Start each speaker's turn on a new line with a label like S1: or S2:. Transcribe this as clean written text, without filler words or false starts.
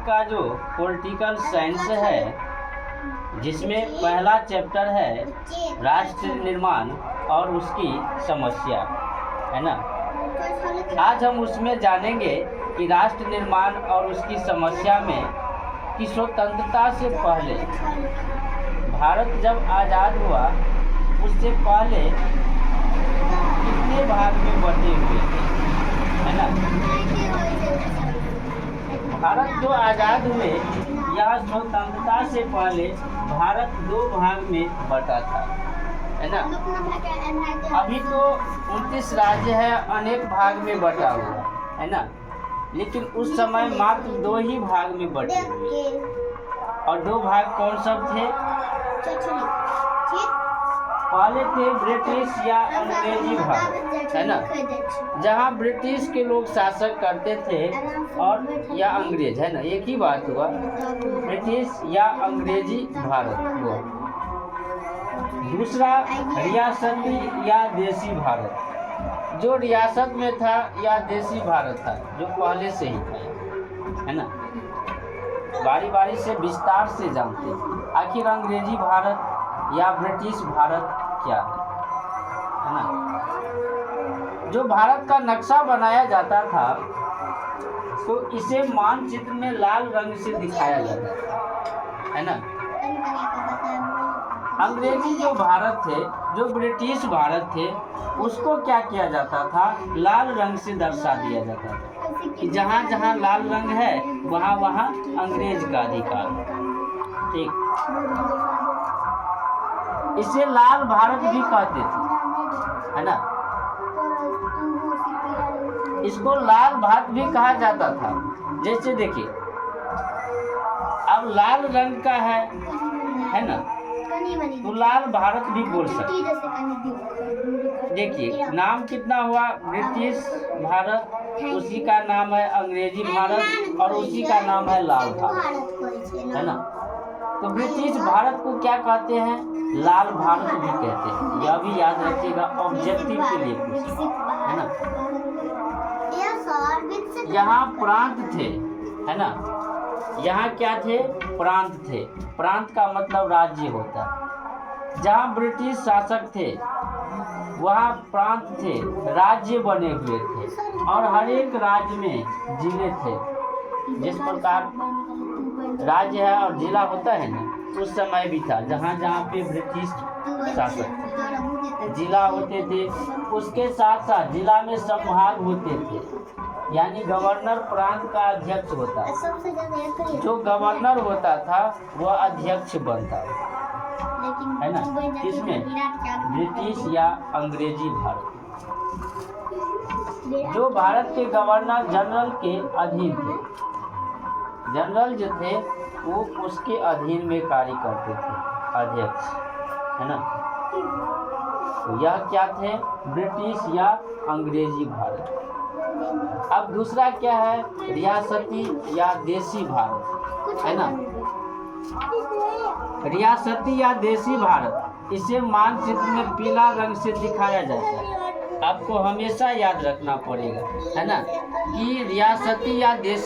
S1: का जो political science है, जिसमें पहला चैप्टर है राष्ट्र निर्माण और उसकी समस्या, है ना। आज हम उसमें जानेंगे कि राष्ट्र निर्माण और उसकी समस्या में कि स्वतंत्रता से पहले भारत जब आज़ाद हुआ उससे पहले कितने भाग में बटे हुए थे, है ना। भारत जो आज़ाद हुए या स्वतंत्रता से पहले भारत 2 भाग में बटा था, है ना। अभी तो 29 राज्य है, अनेक भाग में बटा हुआ है ना, लेकिन उस समय मात्र 2 ही भाग में बटे हुए, और 2 भाग कौन सब थे? पहले थे ब्रिटिश या अंग्रेजी भाग, है ना, जहाँ ब्रिटिश के लोग शासक करते थे, और या अंग्रेज, है ना, एक ही बात हुआ, ब्रिटिश या अंग्रेजी भारत हुआ। दूसरा रियासती या देसी भारत, जो रियासत में था या देसी भारत था, जो पहले से ही था, है ना। बारी बारी से विस्तार से जानते आखिर अंग्रेजी भारत या ब्रिटिश भारत क्या है ना। जो भारत का नक्शा बनाया जाता था तो इसे मानचित्र में लाल रंग से दिखाया जाता था, है ना। अंग्रेजी जो भारत थे, जो ब्रिटिश भारत थे, उसको क्या किया जाता था? लाल रंग से दर्शा दिया जाता था कि जहाँ जहाँ लाल रंग है वहाँ वहाँ अंग्रेज का अधिकार, ठीक। इसे लाल भारत भी कहते थे, है ना। इसको लाल भारत भी कहा जाता था। जैसे देखिए, अब लाल रंग का है ना, तो लाल भारत भी बोल सकते। देखिए नाम कितना हुआ? ब्रिटिश भारत, उसी का नाम है अंग्रेजी भारत, और उसी का नाम है लाल भारत, है ना। तो ब्रिटिश भारत को क्या कहते हैं? लाल भारत भी कहते हैं। यह भी याद रखिएगा, ऑब्जेक्टिव के लिए पूछे, है ना। यहाँ प्रांत थे, है ना। यहाँ क्या थे? प्रांत थे। प्रांत का मतलब राज्य होता है। जहाँ ब्रिटिश शासक थे वहाँ प्रांत थे, राज्य बने हुए थे, और हर एक राज्य में जिले थे। जिस प्रकार राज्य है और जिला होता है ना, उस समय भी था। जहाँ जहाँ पे ब्रिटिश शासक थे जिला होते थे, उसके साथ साथ जिला में संभाग होते थे, यानी गवर्नर प्रांत का अध्यक्ष होता है। जो गवर्नर होता था वह अध्यक्ष बनता है ना। इसमें ब्रिटिश या अंग्रेजी भारत, जो भारत के गवर्नर जनरल के अधीन थे। जनरल जो थे वो उसके अधीन में कार्य करते थे, अध्यक्ष, है ना। तो यह क्या थे? ब्रिटिश या अंग्रेजी भारत। अब दूसरा क्या है? रियासती या देसी भारत, है ना। रियासती या देसी भारत, इसे मानचित्र में पीला रंग से दिखाया जाता है। आपको हमेशा याद रखना पड़ेगा, है ना, कि रियासती या देसी